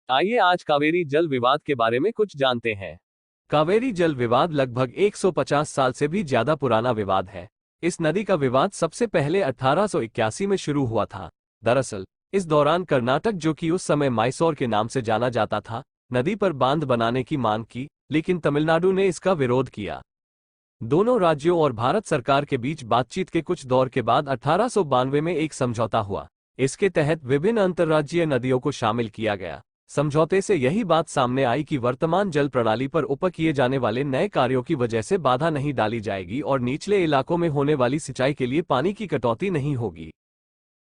आइए आज कावेरी जल विवाद के बारे में कुछ जानते हैं। कावेरी जल विवाद लगभग 150 साल से भी ज्यादा पुराना विवाद है। इस नदी का विवाद सबसे पहले 1881 में शुरू हुआ था। दरअसल इस दौरान कर्नाटक, जो कि उस समय मैसूर के नाम से जाना जाता था, नदी पर बांध बनाने की मांग की, लेकिन तमिलनाडु ने इसका विरोध किया। दोनों राज्यों और भारत सरकार के बीच बातचीत के कुछ दौर के बाद 1892 में एक समझौता हुआ। इसके तहत विभिन्न अंतर्राज्यीय नदियों को शामिल किया गया। समझौते से यही बात सामने आई कि वर्तमान जल प्रणाली पर ऊपर किए जाने वाले नए कार्यों की वजह से बाधा नहीं डाली जाएगी और निचले इलाकों में होने वाली सिंचाई के लिए पानी की कटौती नहीं होगी।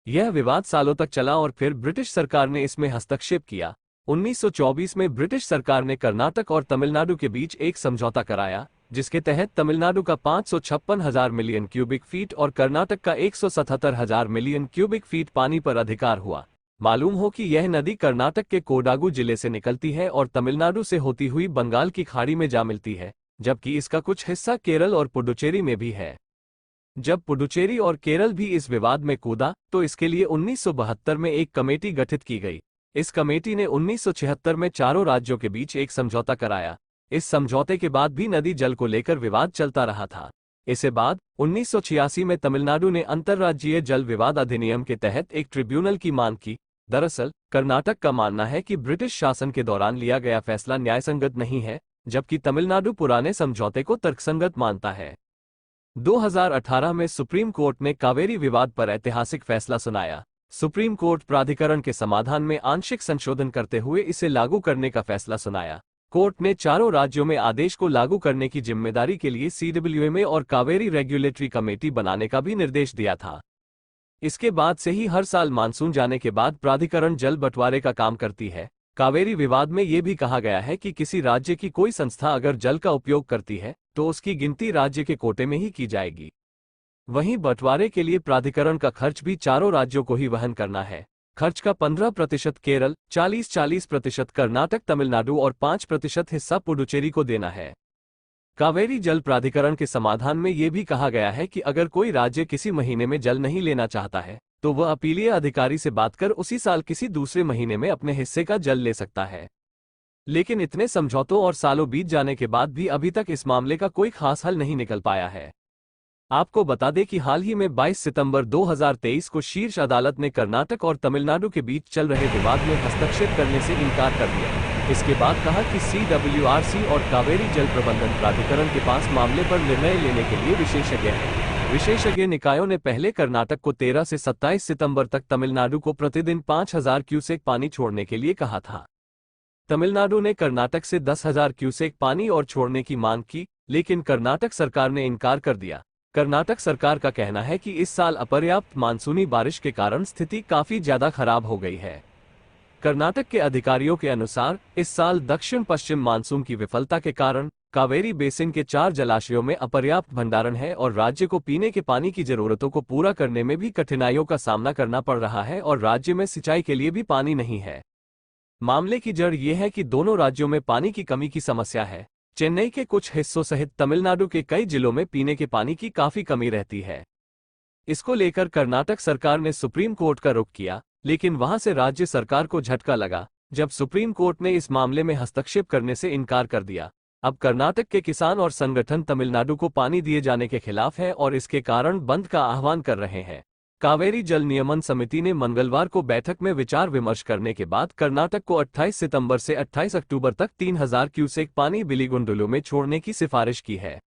यह विवाद सालों तक चला और फिर ब्रिटिश सरकार ने इसमें हस्तक्षेप किया। 1924 में ब्रिटिश सरकार ने कर्नाटक और तमिलनाडु के बीच एक समझौता कराया, जिसके तहत तमिलनाडु का 556,000 मिलियन क्यूबिक फीट और कर्नाटक का 177,000 मिलियन क्यूबिक फीट पानी पर अधिकार हुआ। मालूम हो कि यह नदी कर्नाटक के कोडागु जिले से निकलती है और तमिलनाडु से होती हुई बंगाल की खाड़ी में जा मिलती है, जबकि इसका कुछ हिस्सा केरल और पुडुचेरी में भी है। जब पुडुचेरी और केरल भी इस विवाद में कूदा, तो इसके लिए 1972 में एक कमेटी गठित की गई। इस कमेटी ने 1976 में चारों राज्यों के बीच एक समझौता कराया। इस समझौते के बाद भी नदी जल को लेकर विवाद चलता रहा था। इसके बाद 1986 में तमिलनाडु ने अंतर्राज्यीय जल विवाद अधिनियम के तहत एक ट्रिब्यूनल की मांग की। दरअसल कर्नाटक का मानना है कि ब्रिटिश शासन के दौरान लिया गया फैसला न्यायसंगत नहीं है, जबकि तमिलनाडु पुराने समझौते को तर्कसंगत मानता है। 2018 में सुप्रीम कोर्ट ने कावेरी विवाद पर ऐतिहासिक फैसला सुनाया। सुप्रीम कोर्ट प्राधिकरण के समाधान में आंशिक संशोधन करते हुए इसे लागू करने का फैसला सुनाया। कोर्ट ने चारों राज्यों में आदेश को लागू करने की जिम्मेदारी के लिए CWMA और कावेरी रेगुलेटरी कमेटी बनाने का भी निर्देश दिया था। इसके बाद से ही हर साल मानसून जाने के बाद प्राधिकरण जल बंटवारे का काम करती है। कावेरी विवाद में यह भी कहा गया है कि किसी राज्य की कोई संस्था अगर जल का उपयोग करती है तो उसकी गिनती राज्य के कोटे में ही की जाएगी। वहीं बंटवारे के लिए प्राधिकरण का खर्च भी चारों राज्यों को ही वहन करना है। खर्च का 15% केरल, 40% कर्नाटक तमिलनाडु और 5% हिस्सा पुडुचेरी को देना है। कावेरी जल प्राधिकरण के समाधान में यह भी कहा गया है कि अगर कोई राज्य किसी महीने में जल नहीं लेना चाहता है तो वह अपीलीय अधिकारी से बात कर उसी साल किसी दूसरे महीने में अपने हिस्से का जल ले सकता है। लेकिन इतने समझौतों और सालों बीत जाने के बाद भी अभी तक इस मामले का कोई खास हल नहीं निकल पाया है। आपको बता दें कि हाल ही में 22 सितंबर 2023 को शीर्ष अदालत ने कर्नाटक और तमिलनाडु के बीच चल रहे विवाद में हस्तक्षेप करने से इनकार कर दिया। इसके बाद कहा कि CWRC और कावेरी जल प्रबंधन प्राधिकरण के पास मामले पर निर्णय लेने के लिए विशेषज्ञ हैं। विशेषज्ञ निकायों ने पहले कर्नाटक को 13 से 27 सितंबर तक तमिलनाडु को प्रतिदिन 5,000 क्यूसेक पानी छोड़ने के लिए कहा था। तमिलनाडु ने कर्नाटक से 10,000 क्यूसेक पानी और छोड़ने की मांग की, लेकिन कर्नाटक सरकार ने इनकार कर दिया। कर्नाटक सरकार का कहना है कि इस साल अपर्याप्त मानसूनी बारिश के कारण स्थिति काफी ज्यादा खराब हो गई है। कर्नाटक के अधिकारियों के अनुसार इस साल दक्षिण पश्चिम मानसून की विफलता के कारण कावेरी बेसिन के 4 जलाशयों में अपर्याप्त भंडारण है और राज्य को पीने के पानी की जरूरतों को पूरा करने में भी कठिनाइयों का सामना करना पड़ रहा है और राज्य में सिंचाई के लिए भी पानी नहीं है। मामले की जड़ यह है कि दोनों राज्यों में पानी की कमी की समस्या है। चेन्नई के कुछ हिस्सों सहित तमिलनाडु के कई जिलों में पीने के पानी की काफी कमी रहती है। इसको लेकर कर्नाटक सरकार ने सुप्रीम कोर्ट का रुख किया, लेकिन वहां से राज्य सरकार को झटका लगा जब सुप्रीम कोर्ट ने इस मामले में हस्तक्षेप करने से इनकार कर दिया। अब कर्नाटक के किसान और संगठन तमिलनाडु को पानी दिए जाने के खिलाफ हैं और इसके कारण बंद का आह्वान कर रहे हैं। कावेरी जल नियमन समिति ने मंगलवार को बैठक में विचार विमर्श करने के बाद कर्नाटक को 28 सितंबर से 28 अक्टूबर तक 3,000 क्यूसेक पानी बिलिगुंडलु में छोड़ने की सिफारिश की है।